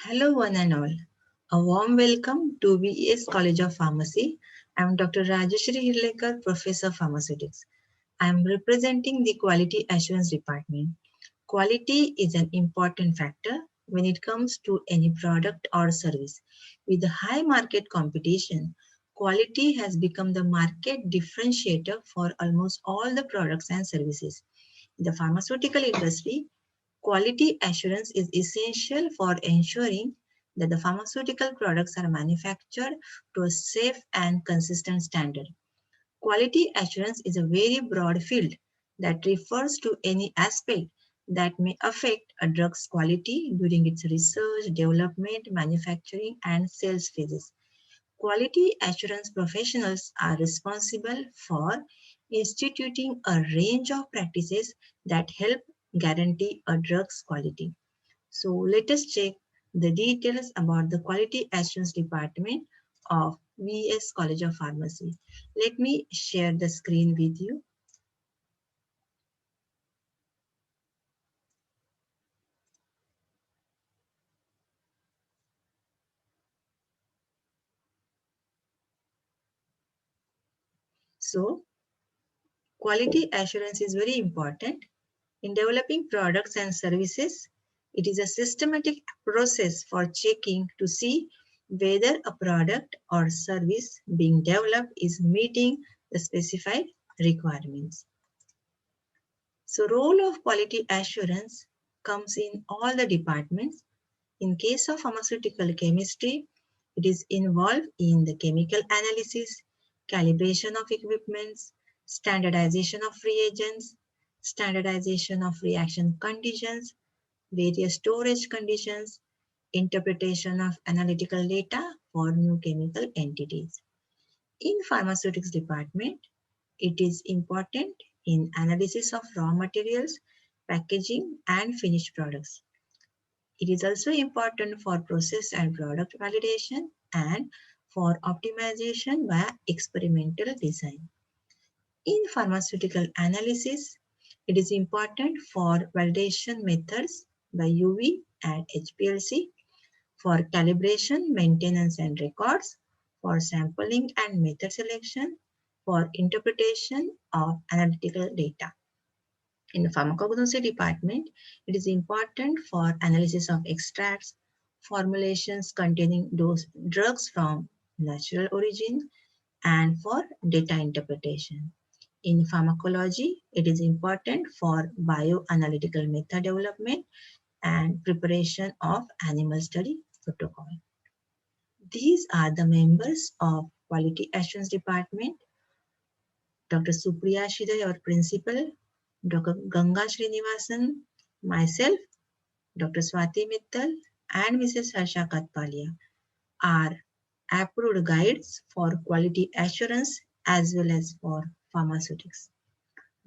Hello, one and all. A warm welcome to VES College of Pharmacy. I am Dr. Rajeshri Hirlekar, Professor of Pharmaceutics. I am representing the Quality Assurance Department. Quality is an important factor when it comes to any product or service. With the high market competition, quality has become the market differentiator for almost all the products and services. In the pharmaceutical industry, quality assurance is essential for ensuring that the pharmaceutical products are manufactured to a safe and consistent standard. Quality assurance is a very broad field that refers to any aspect that may affect a drug's quality during its research, development, manufacturing, and sales phases. Quality assurance professionals are responsible for instituting a range of practices that help guarantee a drug's quality. So let us check the details about the Quality Assurance Department of VS College of Pharmacy. Let me share the screen with you. So quality assurance is very important. In developing products and services, it is a systematic process for checking to see whether a product or service being developed is meeting the specified requirements. So role of quality assurance comes in all the departments. In case of pharmaceutical chemistry, it is involved in the chemical analysis, calibration of equipments, standardization of reagents, standardization of reaction conditions, various storage conditions, interpretation of analytical data for new chemical entities. In pharmaceutics department, it is important in analysis of raw materials, packaging, and finished products. It is also important for process and product validation and for optimization via experimental design. In pharmaceutical analysis, it is important for validation methods by UV and HPLC, for calibration, maintenance and records, for sampling and method selection, for interpretation of analytical data. In the pharmacognosy department, it is important for analysis of extracts, formulations containing those drugs from natural origin, and for data interpretation. In pharmacology, it is important for bioanalytical method development and preparation of animal study protocol. These are the members of Quality Assurance Department: Dr. Supriya Shidai, our principal, Dr. Ganga Srinivasan, myself, Dr. Swati Mittal, and Mrs. Harsha Katpalia are approved guides for quality assurance as well as for pharmaceutics.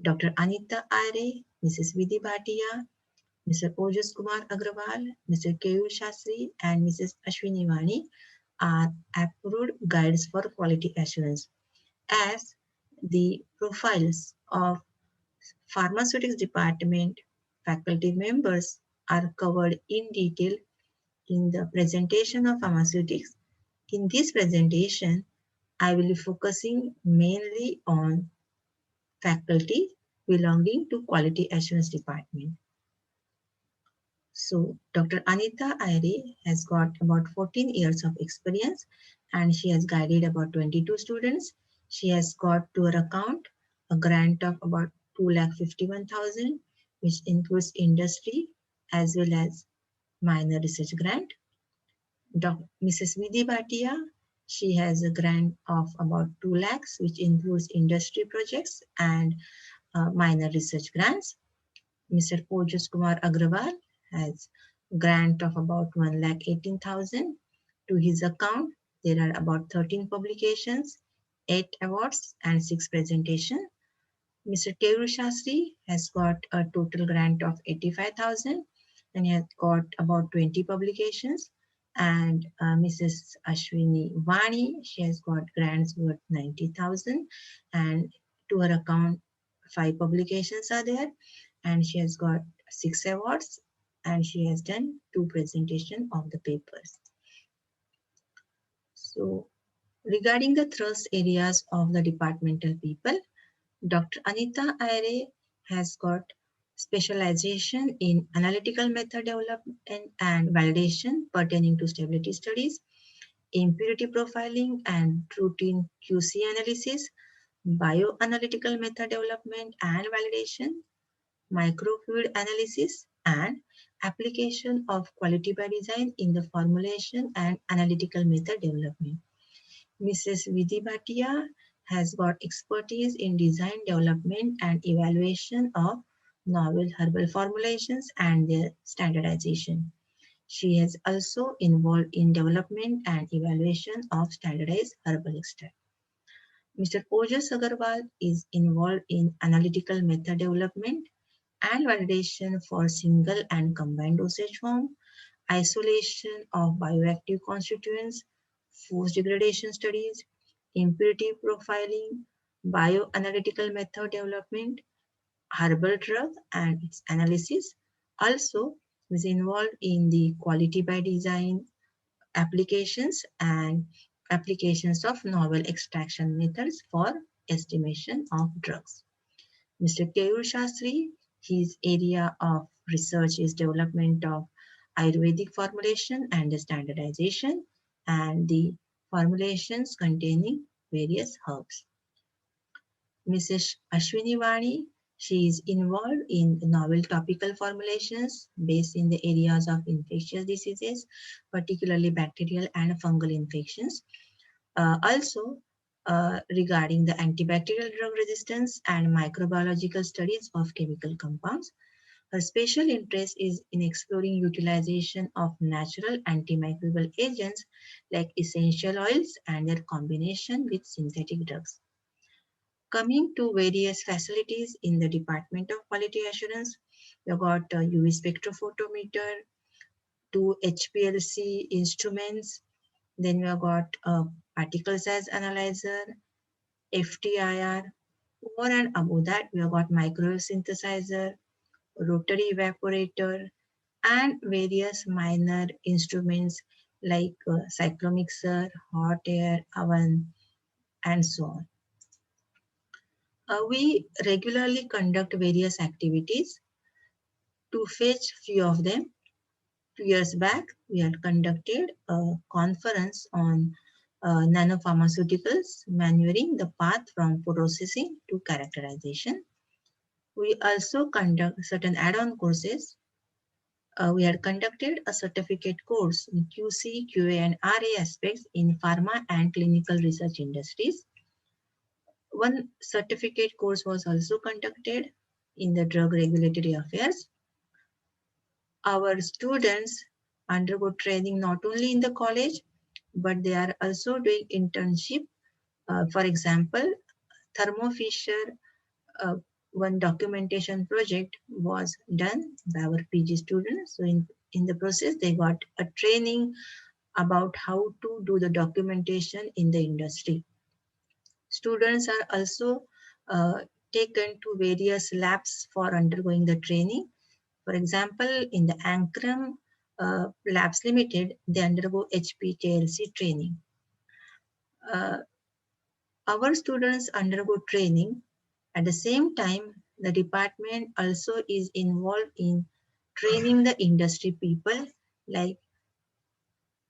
Dr. Anita Aire, Mrs. Vidhi Bhatia, Mr. Ojas Kumar Agrawal, Mr. Keyur Shastri, and Mrs. Ashwini Vani are approved guides for quality assurance, as the profiles of pharmaceutics department faculty members are covered in detail in the presentation of pharmaceutics. In this presentation, I will be focusing mainly on faculty belonging to Quality Assurance Department. So, Dr. Anita Aire has got about 14 years of experience and she has guided about 22 students. She has got to her account a grant of about 2,51,000, which includes industry as well as minor research grant. Mrs. Vidhi Bhatia, she has a grant of about 2 lakhs, which includes industry projects and minor research grants. Mr. Ojas Kumar Agrawal has grant of about 1,18,000. To his account, there are about 13 publications, 8 awards, and 6 presentations. Mr. Keyur Shastri has got a total grant of 85,000 and he has got about 20 publications. And Mrs. Ashwini Vani, she has got grants worth 90,000 and to her account 5 publications are there and she has got 6 awards and she has done 2 presentations of the papers. So regarding the thrust areas of the departmental people, Dr. Anita Aire has got specialization in analytical method development and validation pertaining to stability studies, impurity profiling and routine QC analysis, bioanalytical method development and validation, microfluid analysis, and application of quality by design in the formulation and analytical method development. Mrs. Vidhi Bhatia has got expertise in design development and evaluation of novel herbal formulations and their standardization. She has also involved in development and evaluation of standardized herbal extract. Mr. Ojas Agarwal is involved in analytical method development and validation for single and combined dosage form, isolation of bioactive constituents, force degradation studies, impurity profiling, bioanalytical method development, herbal drug and its analysis. Also is involved in the quality by design applications and applications of novel extraction methods for estimation of drugs. Mr. Keyur Shastri, his area of research is development of Ayurvedic formulation and the standardization and the formulations containing various herbs. Mrs. Ashwini Vani, she is involved in novel topical formulations based in the areas of infectious diseases, particularly bacterial and fungal infections. Also, regarding the antibacterial drug resistance and microbiological studies of chemical compounds. Her special interest is in exploring utilization of natural antimicrobial agents like essential oils and their combination with synthetic drugs. Coming to various facilities in the Department of Quality Assurance, we have got a UV spectrophotometer, 2 HPLC instruments, then we have got a particle size analyzer, FTIR. Over and above that, we have got microwave synthesizer, rotary evaporator, and various minor instruments like cyclomixer, hot air oven, and so on. We regularly conduct various activities. To fetch few of them, 2 years back, we had conducted a conference on nanopharmaceuticals, maneuvering the path from processing to characterization. We also conduct certain add-on courses. We had conducted a certificate course in QC, QA, and RA aspects in pharma and clinical research industries. One certificate course was also conducted in the drug regulatory affairs. Our students undergo training not only in the college, but they are also doing internship. For example, Thermo Fisher, one documentation project was done by our PG students. So in the process, they got a training about how to do the documentation in the industry. Students are also taken to various labs for undergoing the training. For example, in the Ankram Labs Limited, they undergo HPLC training. Our students undergo training. At the same time, the department also is involved in training the industry people. Like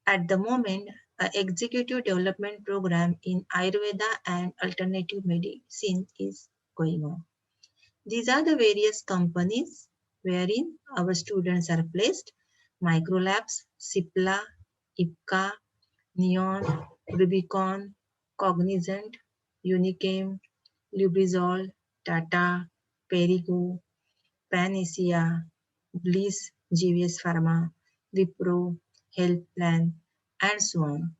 at the moment, an executive development program in Ayurveda and alternative medicine is going on. These are the various companies wherein our students are placed: Microlabs, Cipla, IPCA, Neon, Rubicon, Cognizant, Unichem, Lubrizol, Tata, Perigo, Panacea, Bliss, GVS Pharma, Wipro, Health Plan, and so on.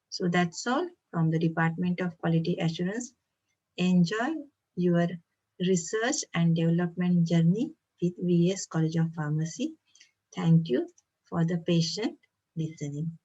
So that's all from the Department of Quality Assurance. Enjoy your research and development journey with VS College of Pharmacy. Thank you for the patient listening.